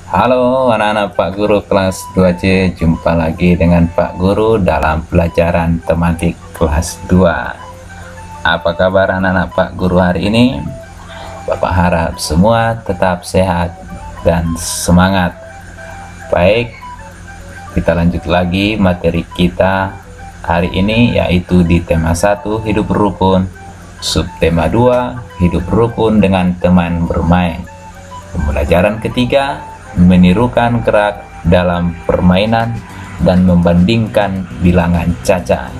Halo anak-anak Pak Guru kelas 2C, jumpa lagi dengan Pak Guru dalam pelajaran tematik kelas 2. Apa kabar anak-anak Pak Guru hari ini? Bapak harap semua tetap sehat dan semangat. Baik, kita lanjut lagi materi kita hari ini, yaitu di tema 1 hidup rukun, subtema 2 hidup rukun dengan teman bermain. Pembelajaran ketiga, menirukan gerak dalam permainan dan membandingkan bilangan caca.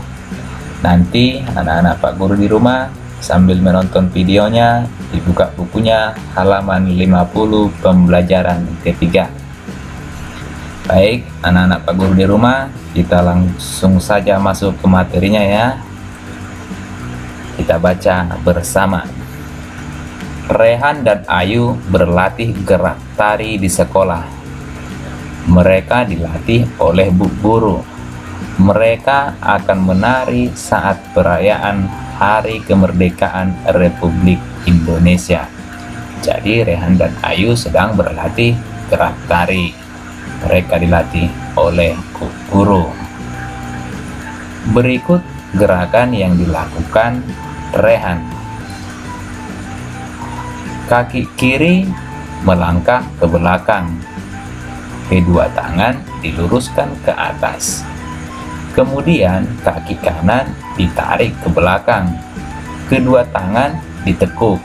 Nanti anak-anak Pak Guru di rumah sambil menonton videonya, dibuka bukunya halaman 50 pembelajaran ketiga. Baik, anak-anak Pak Guru di rumah, kita langsung saja masuk ke materinya ya. Kita baca bersama. Rehan dan Ayu berlatih gerak tari di sekolah. Mereka dilatih oleh Bu Guru. Mereka akan menari saat perayaan Hari Kemerdekaan Republik Indonesia. Jadi Rehan dan Ayu sedang berlatih gerak tari. Mereka dilatih oleh Bu Guru. Berikut gerakan yang dilakukan Rehan. Kaki kiri melangkah ke belakang, kedua tangan diluruskan ke atas. Kemudian kaki kanan ditarik ke belakang, kedua tangan ditekuk.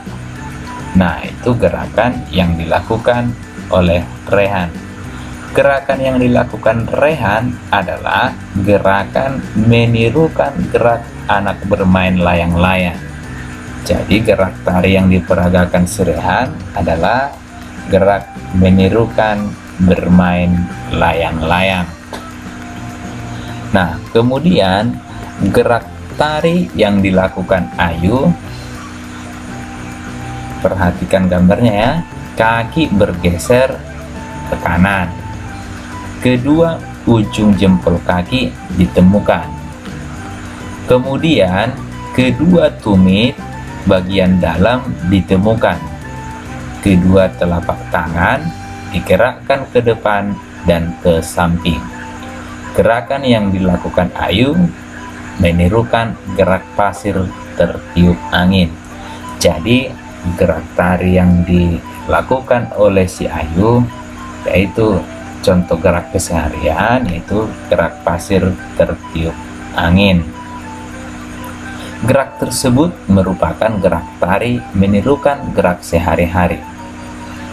Nah, itu gerakan yang dilakukan oleh Rehan. Gerakan yang dilakukan Rehan adalah gerakan menirukan gerak anak bermain layang-layang. Jadi gerak tari yang diperagakan si Rehan adalah gerak menirukan bermain layang-layang. Nah, kemudian gerak tari yang dilakukan Ayu, perhatikan gambarnya ya, kaki bergeser ke kanan, kedua ujung jempol kaki ditemukan, kemudian kedua tumit bagian dalam ditemukan, kedua telapak tangan digerakkan ke depan dan ke samping. Gerakan yang dilakukan Ayu menirukan gerak pasir tertiup angin. Jadi gerak tari yang dilakukan oleh si Ayu yaitu contoh gerak keseharian, yaitu gerak pasir tertiup angin. Gerak tersebut merupakan gerak tari menirukan gerak sehari-hari.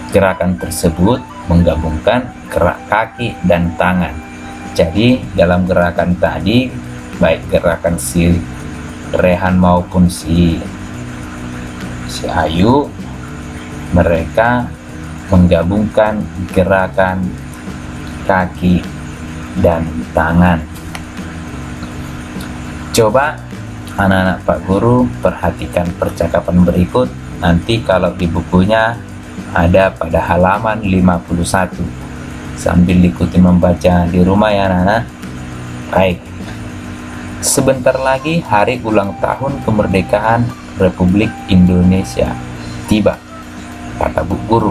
Gerakan tersebut menggabungkan gerak kaki dan tangan. Jadi dalam gerakan tadi, baik gerakan si Rehan maupun si Ayu, mereka menggabungkan gerakan kaki dan tangan. Coba anak-anak Pak Guru perhatikan percakapan berikut. Nanti kalau di bukunya ada pada halaman 51. Sambil ikuti membaca di rumah ya anak-anak. Baik. Sebentar lagi hari ulang tahun kemerdekaan Republik Indonesia tiba, kata Bu Guru.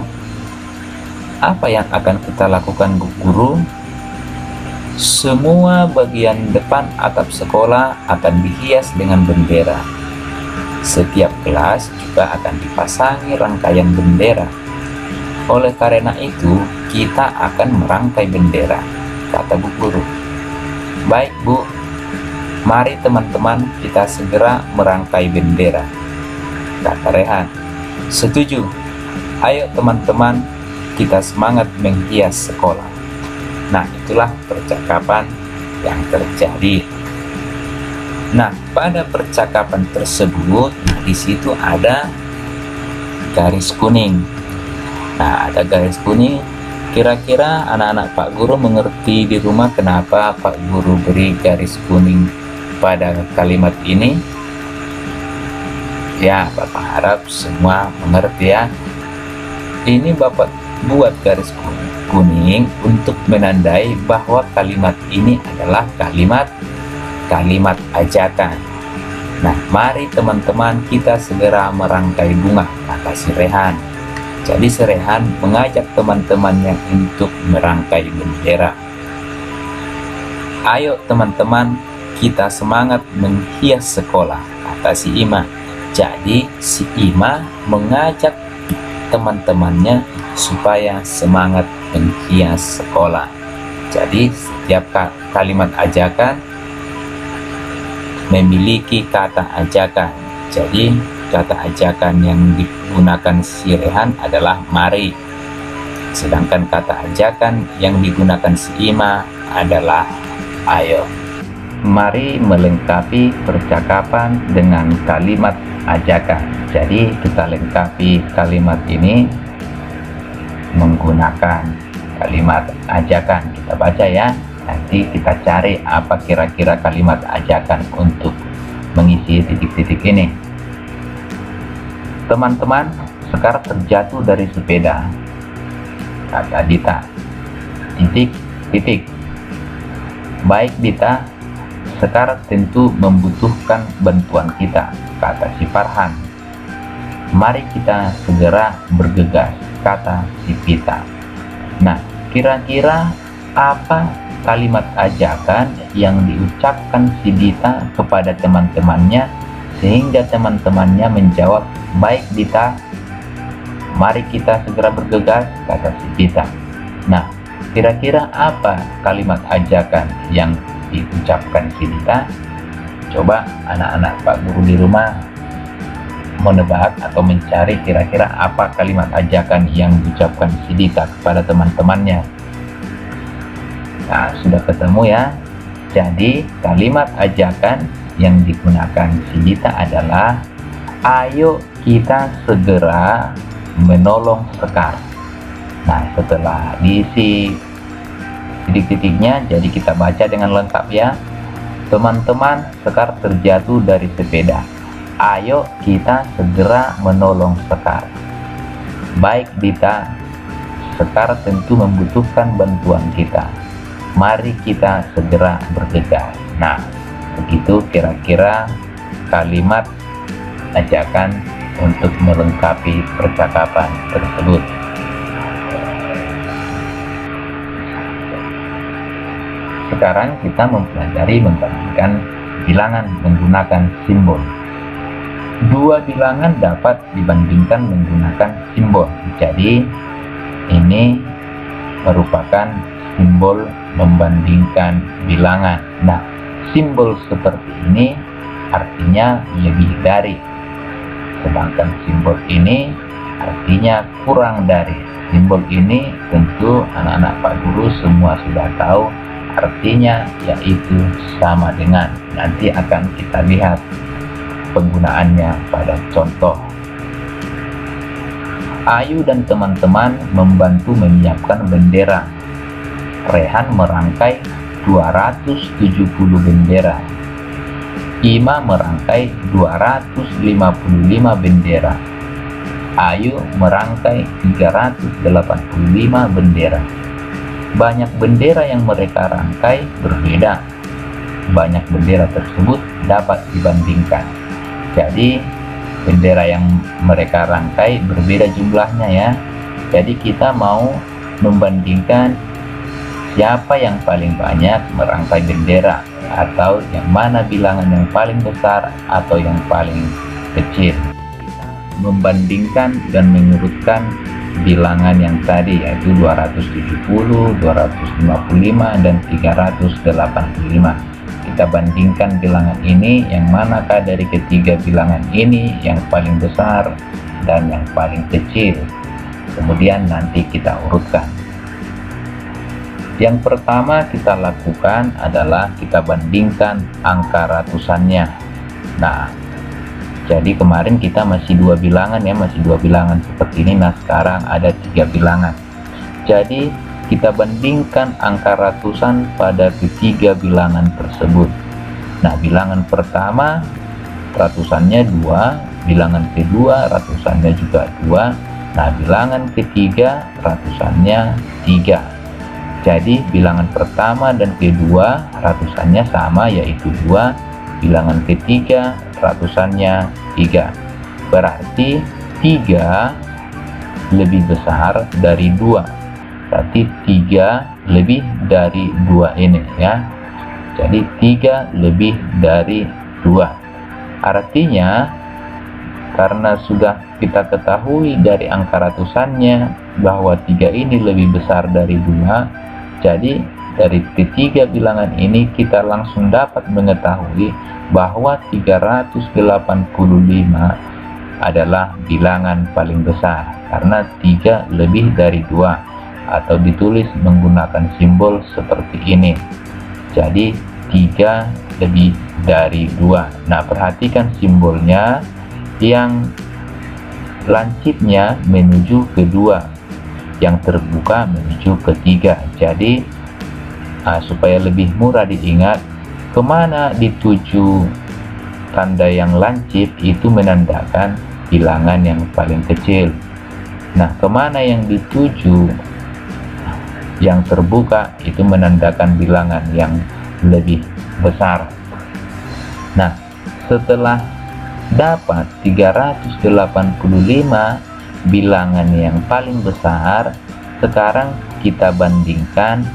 Apa yang akan kita lakukan Bu Guru? Semua bagian depan atap sekolah akan dihias dengan bendera. Setiap kelas juga akan dipasangi rangkaian bendera. Oleh karena itu, kita akan merangkai bendera, kata Bu Guru. Baik Bu, mari teman-teman kita segera merangkai bendera, kata Rehan. Setuju, ayo teman-teman kita semangat menghias sekolah. Nah, itulah percakapan yang terjadi. Nah, pada percakapan tersebut, di situ ada garis kuning. Nah, ada garis kuning. Kira-kira anak-anak Pak Guru mengerti di rumah kenapa Pak Guru beri garis kuning pada kalimat ini? Ya, Bapak harap semua mengerti ya. Ini Bapak buat garis kuning untuk menandai bahwa kalimat ini adalah kalimat ajakan. Nah, mari teman-teman kita segera merangkai bunga, kata si Rehan. Jadi Serehan mengajak teman-temannya untuk merangkai bendera. Ayo teman-teman, kita semangat menghias sekolah, kata si Ima. Jadi si Ima mengajak teman-temannya supaya semangat menghias sekolah. Jadi setiap kalimat ajakan memiliki kata ajakan. Jadi kata ajakan yang digunakan si Rehan adalah mari. Sedangkan kata ajakan yang digunakan si Ima adalah ayo. Mari melengkapi percakapan dengan kalimat ajakan. Jadi kita lengkapi kalimat ini menggunakan kalimat ajakan. Kita baca ya. Nanti kita cari apa kira-kira kalimat ajakan untuk mengisi titik-titik ini. Teman-teman, Sekar terjatuh dari sepeda, kata Dita. Titik. Baik Dita, Sekar tentu membutuhkan bantuan kita, kata si Farhan. Mari kita segera bergegas, kata si Pita. Nah, kira-kira apa kalimat ajakan yang diucapkan si Dita kepada teman-temannya sehingga teman-temannya menjawab, baik Dita, mari kita segera bergegas, kata si Pita. Nah, kira-kira apa kalimat ajakan yang diucapkan si Dita? Coba anak-anak Pak Guru di rumah menebak atau mencari kira-kira apa kalimat ajakan yang diucapkan si Dita kepada teman-temannya. Nah, sudah ketemu ya. Jadi kalimat ajakan yang digunakan si Dita adalah ayo kita segera menolong Sekar. Nah, setelah diisi titik-titiknya, jadi kita baca dengan lengkap ya. Teman-teman, Sekar terjatuh dari sepeda. Ayo kita segera menolong Sekar. Baik Dita, Sekar tentu membutuhkan bantuan kita. Mari kita segera bergegas. Nah, begitu kira-kira kalimat ajakan untuk melengkapi percakapan tersebut. Sekarang kita mempelajari membandingkan bilangan menggunakan simbol. Dua bilangan dapat dibandingkan menggunakan simbol. Jadi ini merupakan simbol membandingkan bilangan. Nah, simbol seperti ini artinya lebih dari, sedangkan simbol ini artinya kurang dari. Simbol ini tentu anak-anak Pak Guru semua sudah tahu artinya, yaitu sama dengan. Nanti akan kita lihat penggunaannya pada contoh. Ayu dan teman-teman membantu menyiapkan bendera. Rehan merangkai 270 bendera. Ima merangkai 255 bendera. Ayu merangkai 385 bendera. Banyak bendera yang mereka rangkai berbeda. Banyak bendera tersebut dapat dibandingkan. Jadi bendera yang mereka rangkai berbeda jumlahnya ya. Jadi kita mau membandingkan siapa yang paling banyak merangkai bendera, atau yang mana bilangan yang paling besar atau yang paling kecil. Kita membandingkan dan mengurutkan bilangan yang tadi, yaitu 270, 255, dan 385. Kita bandingkan bilangan ini, yang manakah dari ketiga bilangan ini yang paling besar dan yang paling kecil. Kemudian nanti kita urutkan. Yang pertama kita lakukan adalah kita bandingkan angka ratusannya. Nah, jadi kemarin kita masih dua bilangan ya, masih dua bilangan seperti ini. Nah, sekarang ada tiga bilangan. Jadi kita bandingkan angka ratusan pada ketiga bilangan tersebut. Nah, bilangan pertama ratusannya 2, bilangan kedua ratusannya juga 2. Nah, bilangan ketiga ratusannya 3. Jadi bilangan pertama dan kedua ratusannya sama, yaitu 2. Bilangan ketiga ratusannya 3. Berarti 3 lebih besar dari 2. Berarti 3 lebih dari 2 ini ya. Jadi 3 lebih dari 2. Artinya karena sudah kita ketahui dari angka ratusannya bahwa 3 ini lebih besar dari 2, jadi dari ketiga bilangan ini kita langsung dapat mengetahui bahwa 385 adalah bilangan paling besar karena 3 lebih dari 2, atau ditulis menggunakan simbol seperti ini. Jadi 3 lebih dari 2. Nah, perhatikan simbolnya yang lancipnya menuju ke 2, yang terbuka menuju ke 3. Jadi supaya lebih mudah diingat, kemana dituju tanda yang lancip itu menandakan bilangan yang paling kecil. Nah, kemana yang dituju yang terbuka itu menandakan bilangan yang lebih besar. Nah, setelah dapat 385 bilangan yang paling besar, sekarang kita bandingkan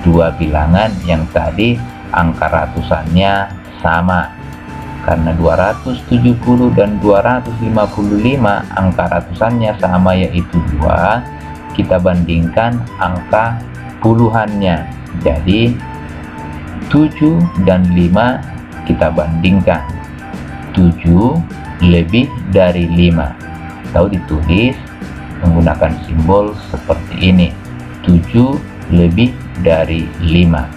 dua bilangan yang tadi angka ratusannya sama. Karena 270 dan 255 angka ratusannya sama, yaitu 2, kita bandingkan angka puluhannya. Jadi 7 dan 5 kita bandingkan. 7 lebih dari 5, atau ditulis menggunakan simbol seperti ini, 7 lebih dari 5.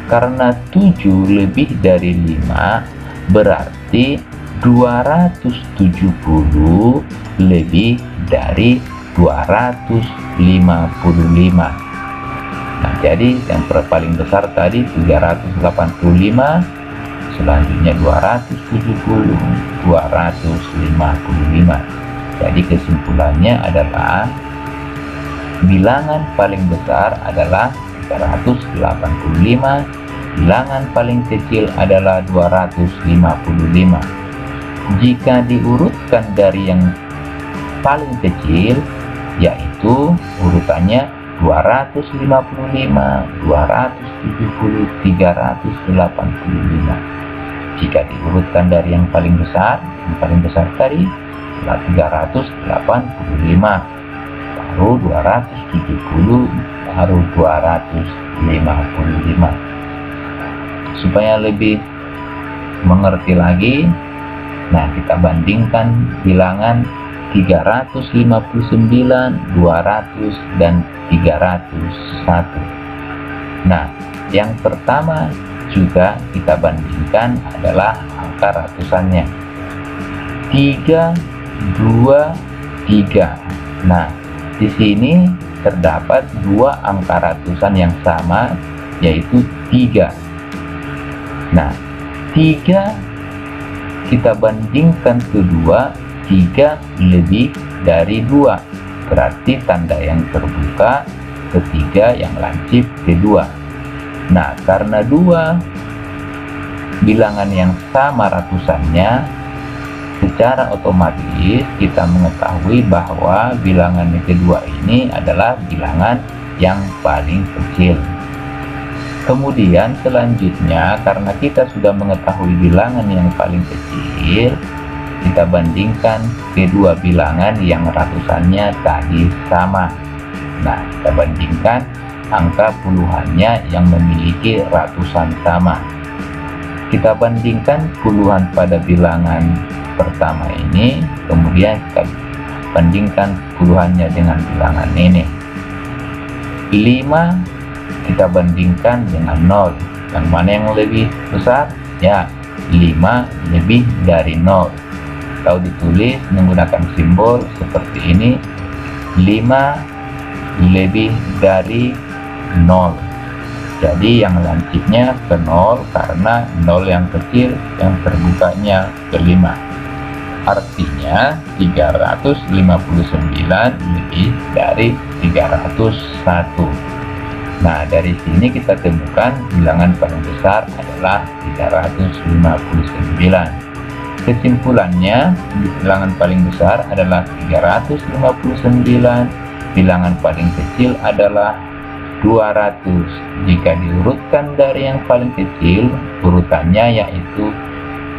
Karena 7 lebih dari 5 berarti 270 lebih dari 255. Nah, jadi yang paling besar tadi 385, selanjutnya 270, 255. Jadi kesimpulannya adalah bilangan paling besar adalah 385, bilangan paling kecil adalah 255. Jika diurutkan dari yang paling kecil, yaitu urutannya 255, 270, 385. Jika diurutkan dari yang paling besar tadi adalah 385, baru 270, baru 255. Supaya lebih mengerti lagi, nah kita bandingkan bilangan 359, 200, dan 301. Nah, yang pertama juga kita bandingkan adalah angka ratusannya. 3, 2, 3. Nah, di sini terdapat dua angka ratusan yang sama, yaitu 3. Nah, 3 kita bandingkan kedua, 3 lebih dari 2, berarti tanda yang terbuka ketiga, yang lancip kedua. Nah, karena 2 bilangan yang sama ratusannya, secara otomatis kita mengetahui bahwa bilangan yang kedua ini adalah bilangan yang paling kecil. Kemudian selanjutnya, karena kita sudah mengetahui bilangan yang paling kecil, kita bandingkan kedua bilangan yang ratusannya tadi sama. Nah, kita bandingkan angka puluhannya yang memiliki ratusan sama. Kita bandingkan puluhan pada bilangan pertama ini, kemudian kita bandingkan puluhannya dengan bilangan ini. 5 kita bandingkan dengan 0. Yang mana yang lebih besar? Ya, 5 lebih dari 0. Atau ditulis menggunakan simbol seperti ini, 5 lebih dari 0. Jadi yang lancipnya ke 0 karena 0 yang kecil, yang terbukanya ke 5. Artinya 359 lebih dari 301. Nah, dari sini kita temukan bilangan paling besar adalah 359. Kesimpulannya, bilangan paling besar adalah 359, bilangan paling kecil adalah 200. Jika diurutkan dari yang paling kecil, urutannya yaitu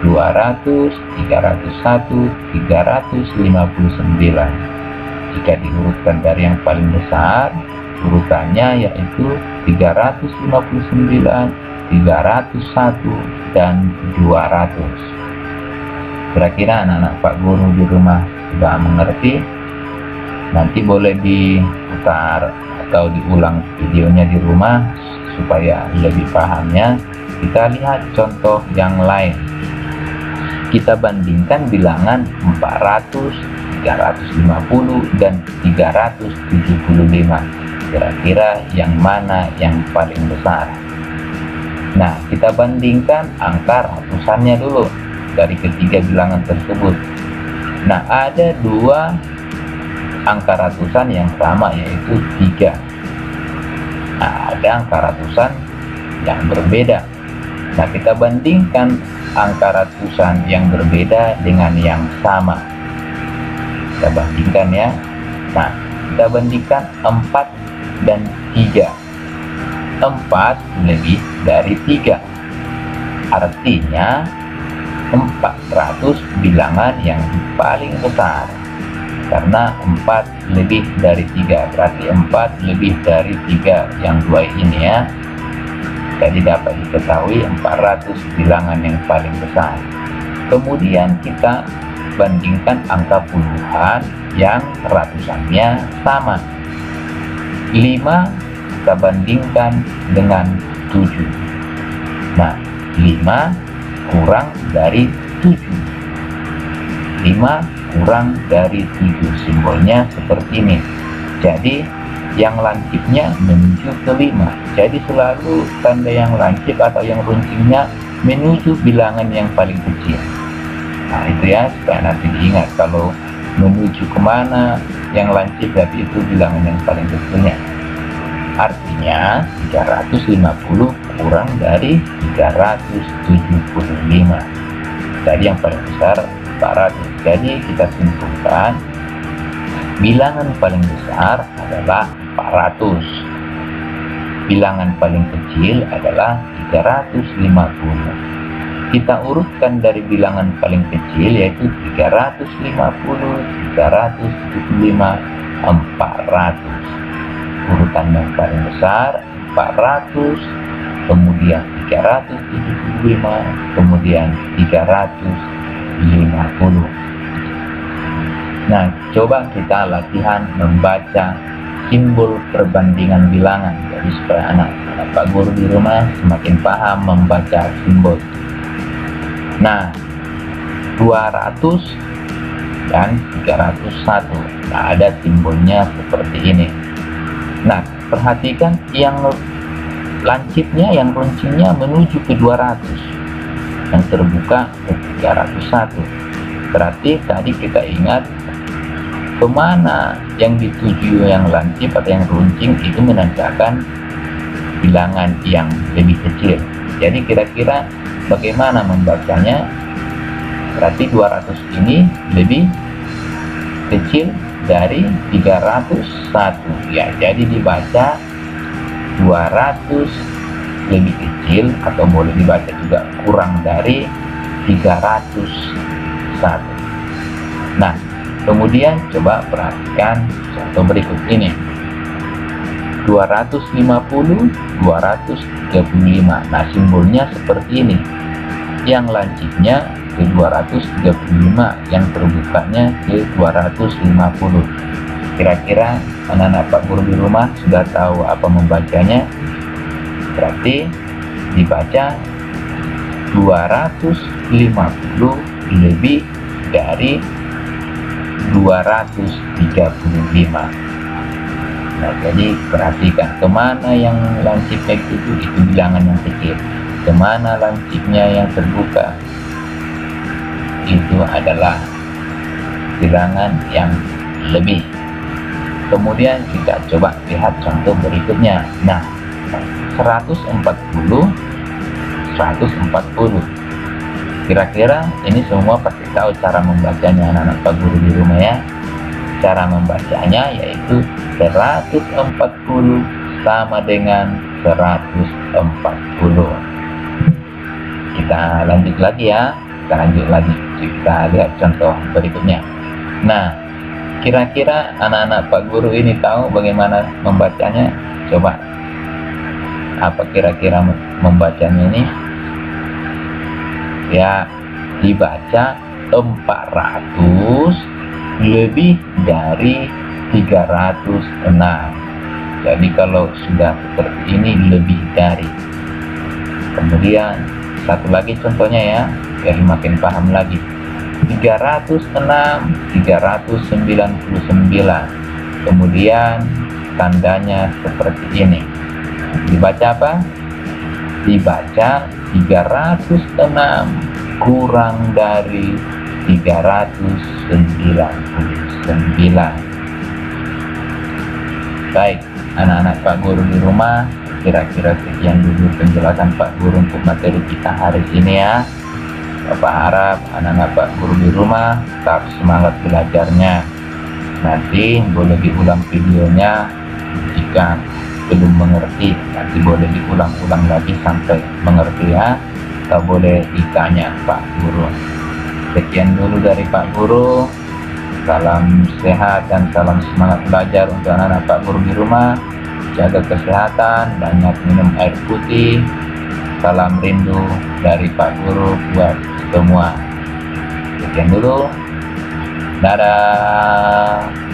200, 301, 359. Jika diurutkan dari yang paling besar, urutannya yaitu 359, 301, dan 200. Kira-kira anak-anak Pak Guru di rumah sudah mengerti? Nanti boleh diputar atau diulang videonya di rumah supaya lebih pahamnya. Kita lihat contoh yang lain. Kita bandingkan bilangan 400, 350, dan 375. Kira-kira yang mana yang paling besar? Nah, kita bandingkan angka ratusannya dulu dari ketiga bilangan tersebut. Nah, ada dua angka ratusan yang sama, yaitu 3. Nah, ada angka ratusan yang berbeda. Nah, kita bandingkan angka ratusan yang berbeda dengan yang sama. Kita bandingkan ya. Nah, kita bandingkan 4 dan 3. 4 lebih dari 3. Artinya 400 bilangan yang paling besar. Karena 4 lebih dari 3, berarti 4 lebih dari 3 yang 2 ini ya. Jadi dapat diketahui 400 bilangan yang paling besar. Kemudian kita bandingkan angka puluhan yang ratusannya sama. 5 kita bandingkan dengan 7. Nah, 5 kurang dari 7. 5 kurang dari 7, simbolnya seperti ini. Jadi yang lancipnya menuju ke 5. Jadi selalu tanda yang lancip atau yang runcingnya menuju bilangan yang paling kecil. Nah, itu ya, supaya nanti diingat kalau menuju kemana yang lancip, tapi itu bilangan yang paling kecilnya. Artinya 350 kurang dari 375. Jadi yang paling besar 400. Jadi kita simpulkan bilangan paling besar adalah 400. Bilangan paling kecil adalah 350. Kita urutkan dari bilangan paling kecil yaitu 350, 375, 400. Urutan yang paling besar 400, kemudian 375, kemudian 350. Nah, coba kita latihan membaca simbol perbandingan bilangan. Jadi supaya anak Pak Guru di rumah semakin paham membaca simbol. Nah, 200 dan 301. Nah, ada simbolnya seperti ini. Nah, perhatikan yang lancipnya, yang runcingnya menuju ke 200, yang terbuka ke 301. Berarti tadi kita ingat kemana yang dituju yang lancip atau yang runcing itu menandakan bilangan yang lebih kecil. Jadi kira-kira bagaimana membacanya? Berarti 200 ini lebih kecil dari 301 ya, jadi dibaca 200 lebih kecil, atau boleh dibaca juga kurang dari 301. Nah, kemudian coba perhatikan contoh berikut ini. 250, 235. Nah, simbolnya seperti ini. Yang lancipnya ke 235, yang terbukanya ke 250. Kira-kira anak-anak Pak Guru di rumah sudah tahu apa membacanya? Berarti dibaca 250 lebih dari 235. Nah, jadi perhatikan kemana yang lancipnya itu bilangan yang kecil, kemana lancipnya yang terbuka itu adalah bilangan yang lebih. Kemudian kita coba lihat contoh berikutnya. Nah, 140, 140. Kira-kira ini semua pasti tahu cara membacanya anak-anak Pak Guru di rumah ya. Cara membacanya yaitu 140 sama dengan 140. Kita lanjut lagi ya. Kita lihat contoh berikutnya. Nah, kira-kira anak-anak Pak Guru ini tahu bagaimana membacanya? Coba, apa kira-kira membacanya ini? Ya, dibaca 400 lebih dari 306. Jadi kalau sudah seperti ini lebih dari. Kemudian satu lagi contohnya ya, biar makin paham lagi. 306, 399. Kemudian tandanya seperti ini. Dibaca apa? Dibaca 306 kurang dari 399. Baik, anak-anak Pak Guru di rumah, kira-kira sekian dulu penjelasan Pak Guru untuk materi kita hari ini ya. Bapak harap anak-anak Pak Guru di rumah tetap semangat belajarnya. Nanti boleh diulang videonya jika belum mengerti, nanti boleh diulang-ulang lagi sampai mengerti ya. Atau boleh ditanya Pak Guru. Sekian dulu dari Pak Guru. Salam sehat dan salam semangat belajar untuk anak-anak Pak Guru di rumah. Jaga kesehatan, banyak minum air putih. Salam rindu dari Pak Guru buat semua. Sekian dulu. Dadah.